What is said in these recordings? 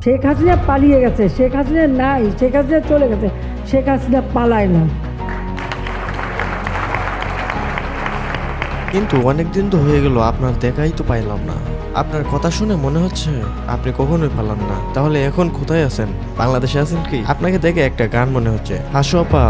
শেখ হাসিনা পালিয়ে গেছে, শেখ হাসিনা নাই, শেখ হাসিনা চলে গেছে, শেখ হাসিনা পালায় না। কিন্তু অনেকদিন তো হয়ে গেল, আপনার দেখাই তো পাইলাম না। আপনার কথা শুনে মনে হচ্ছে আপনি কখনোই পালান না। তাহলে এখন কোথায় আছেন? বাংলাদেশে আছেন কি? আপনাকে দেখে একটা গান মনে হচ্ছে, হাসু আপা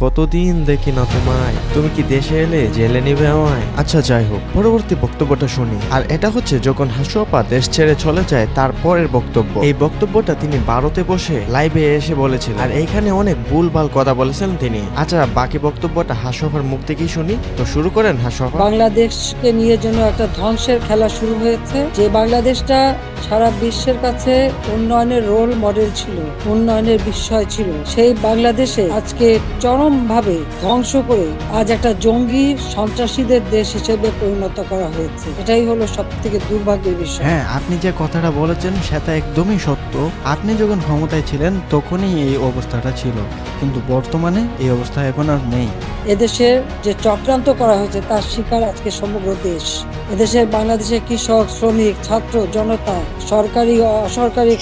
কতদিন দেখি না তোমায়, তুমি কি দেশে এলে জেলে নিবে আমায়। আচ্ছা যাই হোক, পরবর্তী বক্তব্যটা শুনি। আর এটা হচ্ছে যখন হাসু আপা দেশ ছেড়ে চলে যায় তারপরের বক্তব্য। এই বক্তব্যটা তিনি ভারতে বসে লাইভে এসে বলেছিলেন, আর এইখানে অনেক ভুলভাল কথা বলেছেন তিনি। আচ্ছা বাকি বক্তব্যটা হাসু আপার মুখ থেকেই শুনি। তো শুরু করেন হাসু আপা। বাংলাদেশকে নিয়ে যেন একটা ধ্বংসের খেলা শুরু হয়েছে, যে বাংলাদেশটা সারা বিশ্বের কাছে উন্নয়নের রোল মডেল ছিল, উন্নয়নের বিষয় ছিল, সেই বাংলাদেশে আজকে চরমভাবে ধ্বংস করে আজ একটা জঙ্গি সন্ত্রাসীদের দেশ হিসেবে পরিণত করা হয়েছে। এটাই হলো সব থেকে দুর্ভাগ্যের বিষয়। হ্যাঁ, আপনি যে কথাটা বলেছেন সেটা একদমই সত্য। আপনি যখন ক্ষমতায় ছিলেন তখনই এই অবস্থাটা ছিল, কিন্তু বর্তমানে এই অবস্থা এখন আর নেই। এদেশের যে চক্রান্ত করা হয়েছে তার শিকার আজকে সমগ্র দেশ। এদেশের বাংলাদেশের কৃষক, শ্রমিক, ছাত্র, জনতা, সরকারি ও অসরকারি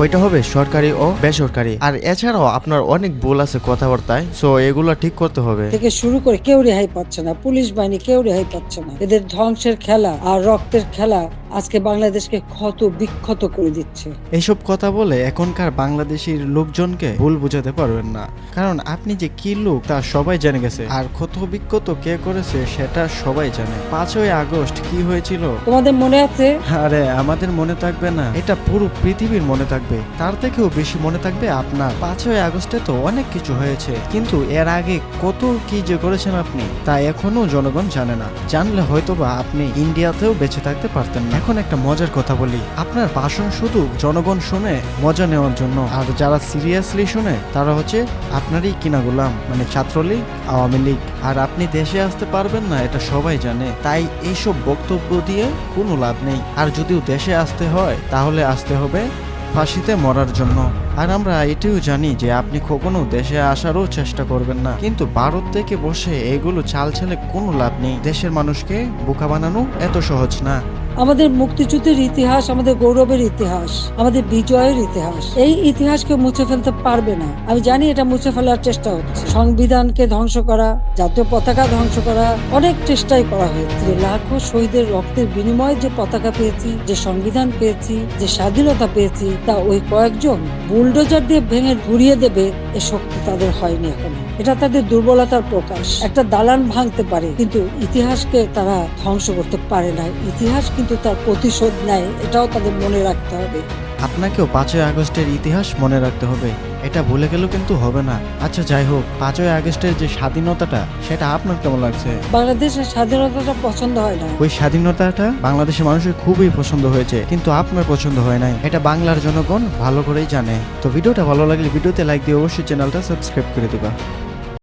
ওইটা হবে সরকারি ও বেসরকারি। আর এছাড়াও আপনার অনেক ভুল আছে কথাবার্তায়, সো এগুলো ঠিক করতে হবে। থেকে শুরু করে কেউ রেহাই পাচ্ছে না, পুলিশ বাহিনী কেউ রেহাই পাচ্ছে না। এদের ধ্বংসের খেলা আর রক্তের খেলা আজকে বাংলাদেশকে ক্ষত বিক্ষত করে দিচ্ছে। এইসব কথা বলে এখনকার বাংলাদেশের লোকজনকে ভুল বুঝাতে পারবেন না, কারণ আপনি যে কি লোক তা সবাই জেনে গেছে। আর ক্ষত বিক্ষত কে করেছে সেটা সবাই জানে। 5ই আগস্ট কি হয়েছিল তোমাদের মনে আছে? আরে আমাদের মনে থাকবে না, এটা পুরো পৃথিবীর মনে থাকবে। তার থেকেও বেশি মনে থাকবে আপনার। 5ই আগস্টে তো অনেক কিছু হয়েছে, কিন্তু এর আগে কত কি যে করেছেন আপনি তা এখনো জনগণ জানে না। জানলে হয়তোবা আপনি ইন্ডিয়াতেও বেঁচে থাকতে পারতেন না। এখন একটা মজার কথা বলি, আপনার ভাষণ শুধু জনগণ শুনে মজা নেওয়ার জন্য, আর যারা সিরিয়াসলি শুনে তারা হচ্ছে আপনারই কিনা গোলাম, মানে ছাত্রলীগ, আওয়ামী লীগ। আর আপনি দেশে আসতে পারবেন না এটা সবাই জানে, তাই এইসব বক্তব্য দিয়ে কোনো লাভ নেই। আর যদিও দেশে আসতে হয় তাহলে আসতে হবে ফাঁসিতে মরার জন্য। আর আমরা এটাও জানি যে আপনি কখনো দেশে আসারও চেষ্টা করবেন না, কিন্তু ভারত থেকে বসে এগুলো চাল ছেলে কোনো লাভ নেই। দেশের মানুষকে বোকা বানানো এত সহজ না। আমাদের মুক্তিযুদ্ধের ইতিহাস, আমাদের গৌরবের ইতিহাস, আমাদের বিজয়ের ইতিহাস, এই ইতিহাসকে মুছে ফেলতে পারবে না। আমি জানি এটা মুছে ফেলার চেষ্টা হচ্ছে, সংবিধানকে ধ্বংস করা, জাতীয় পতাকা ধ্বংস করা, অনেক চেষ্টাই করা হয়েছে। লাখো শহীদের রক্তের বিনিময়ে যে পতাকা পেয়েছি, যে সংবিধান পেয়েছি, যে স্বাধীনতা পেয়েছি, তা ওই কয়েকজন বুলডোজার দিয়ে ভেঙে ঘুরিয়ে দেবে এ শক্তি তাদের হয়নি এখনো। এটা তাদের দুর্বলতার প্রকাশ। একটা দালান ভাঙতে পারে, কিন্তু ইতিহাসকে তারা ধ্বংস করতে পারে না। ইতিহাস কিন্তু তার প্রতিশোধ নেয়, এটাও তাদের মনে রাখতে হবে। আপনাকেও 5ই আগস্টের ইতিহাস মনে রাখতে হবে, এটা ভুলে গেলেও কিন্তু হবে না। আচ্ছা যাই হোক, 5ই আগস্টের যে স্বাধীনতাটা সেটা আপনার কেমন লাগছে? বাংলাদেশের স্বাধীনতাটা পছন্দ হয় না। ওই স্বাধীনতাটা বাংলাদেশের মানুষের খুবই পছন্দ হয়েছে, কিন্তু আপনার পছন্দ হয় নাই। এটা বাংলার জনগণ ভালো করেই জানে। তো ভিডিওটা ভালো লাগলে ভিডিওতে লাইক দিয়ে অবশ্যই চ্যানেলটা সাবস্ক্রাইব করে দিবা।